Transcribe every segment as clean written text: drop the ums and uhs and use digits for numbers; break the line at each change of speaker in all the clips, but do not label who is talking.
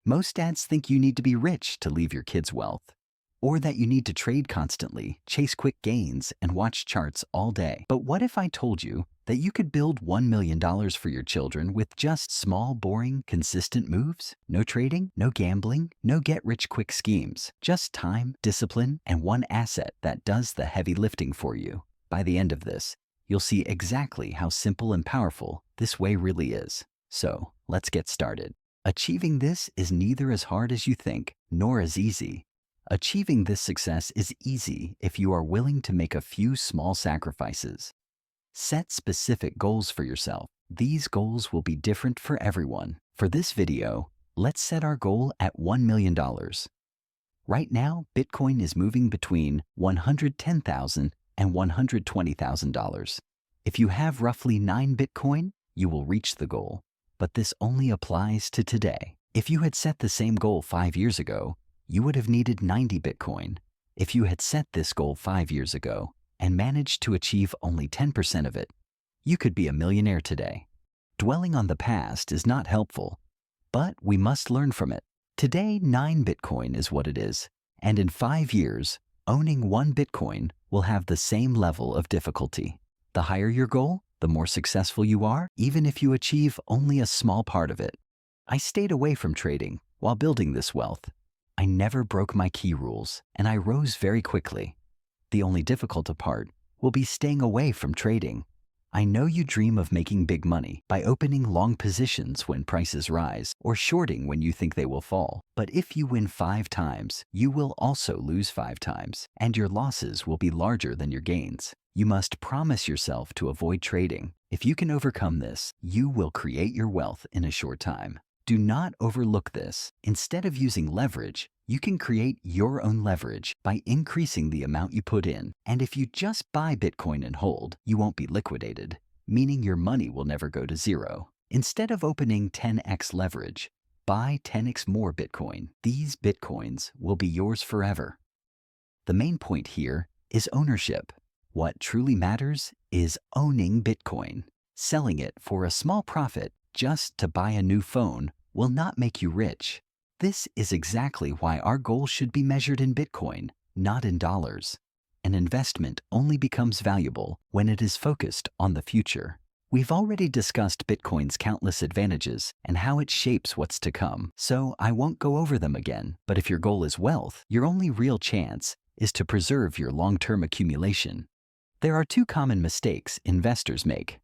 Most dads think you need to be rich to leave your kids wealth, or that you need to trade constantly, chase quick gains, and watch charts all day. But what if I told you that you could build $1 million for your children with just small, boring, consistent moves? No trading, no gambling, no get-rich-quick schemes. Just time, discipline, and one asset that does the heavy lifting for you. By the end of this, you'll see exactly how simple and powerful this way really is. So, let's get started. Achieving this is neither as hard as you think, nor as easy. Achieving this success is easy if you are willing to make a few small sacrifices. Set specific goals for yourself. These goals will be different for everyone. For this video, let's set our goal at $1 million. Right now, Bitcoin is moving between $110,000 and $120,000. If you have roughly 9 Bitcoin, you will reach the goal. But this only applies to today. If you had set the same goal 5 years ago, you would have needed 90 Bitcoin. If you had set this goal 5 years ago and managed to achieve only 10% of it, you could be a millionaire today. Dwelling on the past is not helpful, but we must learn from it. Today, 9 Bitcoin is what it is, and in 5 years, owning 1 Bitcoin will have the same level of difficulty. The higher your goal, the more successful you are, even if you achieve only a small part of it. I stayed away from trading while building this wealth. I never broke my key rules, and I rose very quickly. The only difficult part will be staying away from trading. I know you dream of making big money by opening long positions when prices rise or shorting when you think they will fall. But if you win 5 times, you will also lose 5 times, and your losses will be larger than your gains. You must promise yourself to avoid trading. If you can overcome this, you will create your wealth in a short time. Do not overlook this. Instead of using leverage, you can create your own leverage by increasing the amount you put in. And if you just buy Bitcoin and hold, you won't be liquidated, meaning your money will never go to zero. Instead of opening 10x leverage, buy 10x more Bitcoin. These Bitcoins will be yours forever. The main point here is ownership. What truly matters is owning Bitcoin. Selling it for a small profit just to buy a new phone will not make you rich. This is exactly why our goal should be measured in Bitcoin, not in dollars. An investment only becomes valuable when it is focused on the future. We've already discussed Bitcoin's countless advantages and how it shapes what's to come, so I won't go over them again. But if your goal is wealth, your only real chance is to preserve your long-term accumulation. There are 2 common mistakes investors make.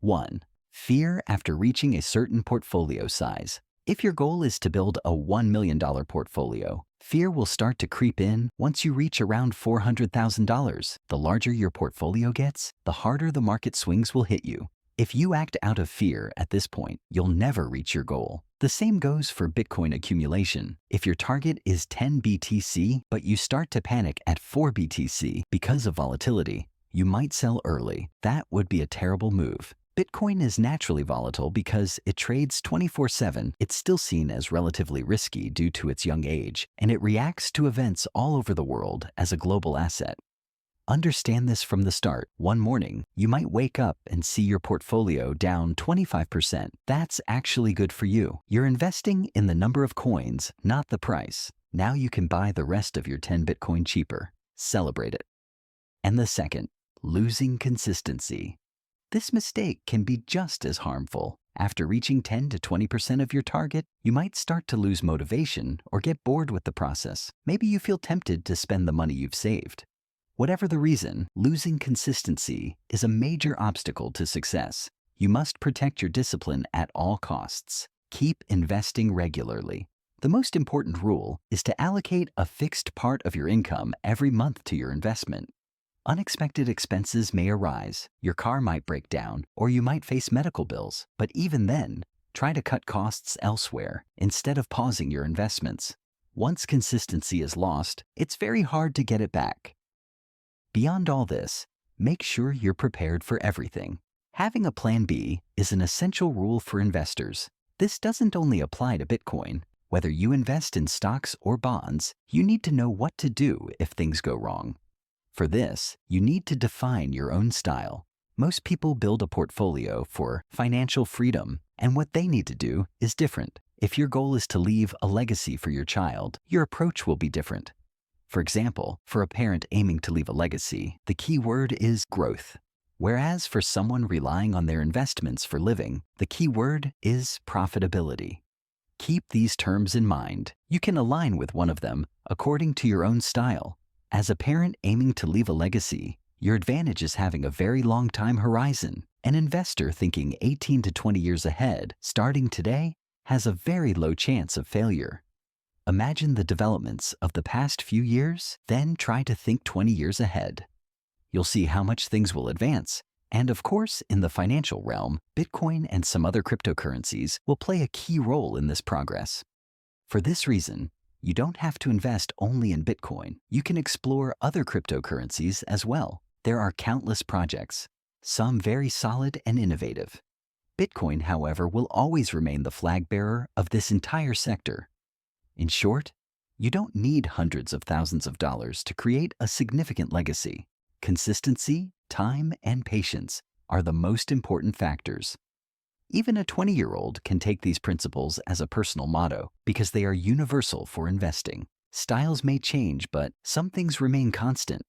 1. Fear after reaching a certain portfolio size. If your goal is to build a $1 million portfolio, fear will start to creep in once you reach around $400,000. The larger your portfolio gets, the harder the market swings will hit you. If you act out of fear at this point, you'll never reach your goal. The same goes for Bitcoin accumulation. If your target is 10 BTC, but you start to panic at 4 BTC because of volatility, you might sell early. That would be a terrible move. Bitcoin is naturally volatile because it trades 24/7. It's still seen as relatively risky due to its young age, and it reacts to events all over the world as a global asset. Understand this from the start. One morning, you might wake up and see your portfolio down 25%. That's actually good for you. You're investing in the number of coins, not the price. Now you can buy the rest of your 10 Bitcoin cheaper. Celebrate it. And the second, losing consistency. This mistake can be just as harmful. After reaching 10 to 20% of your target, you might start to lose motivation or get bored with the process. Maybe you feel tempted to spend the money you've saved. Whatever the reason, losing consistency is a major obstacle to success. You must protect your discipline at all costs. Keep investing regularly. The most important rule is to allocate a fixed part of your income every month to your investment. Unexpected expenses may arise, your car might break down, or you might face medical bills. But even then, try to cut costs elsewhere instead of pausing your investments. Once consistency is lost, it's very hard to get it back. Beyond all this, make sure you're prepared for everything. Having a plan B is an essential rule for investors. This doesn't only apply to Bitcoin. Whether you invest in stocks or bonds, you need to know what to do if things go wrong. For this, you need to define your own style. Most people build a portfolio for financial freedom, and what they need to do is different. If your goal is to leave a legacy for your child, your approach will be different. For example, for a parent aiming to leave a legacy, the key word is growth. Whereas for someone relying on their investments for living, the key word is profitability. Keep these terms in mind. You can align with one of them according to your own style. As a parent aiming to leave a legacy, your advantage is having a very long time horizon. An investor thinking 18 to 20 years ahead, starting today, has a very low chance of failure. Imagine the developments of the past few years, then try to think 20 years ahead. You'll see how much things will advance. And of course, in the financial realm, Bitcoin and some other cryptocurrencies will play a key role in this progress. For this reason, you don't have to invest only in Bitcoin. You can explore other cryptocurrencies as well. There are countless projects, some very solid and innovative. Bitcoin, however, will always remain the flag bearer of this entire sector. In short, you don't need hundreds of thousands of dollars to create a significant legacy. Consistency, time, and patience are the most important factors. Even a 20-year-old can take these principles as a personal motto because they are universal for investing. Styles may change, but some things remain constant.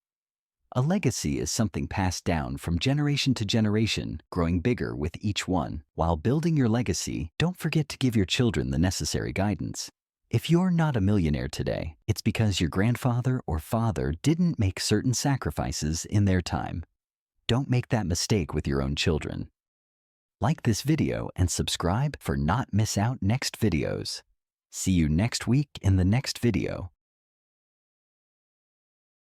A legacy is something passed down from generation to generation, growing bigger with each one. While building your legacy, don't forget to give your children the necessary guidance. If you're not a millionaire today, it's because your grandfather or father didn't make certain sacrifices in their time. Don't make that mistake with your own children. Like this video and subscribe for not miss out next videos. See you next week in the next video.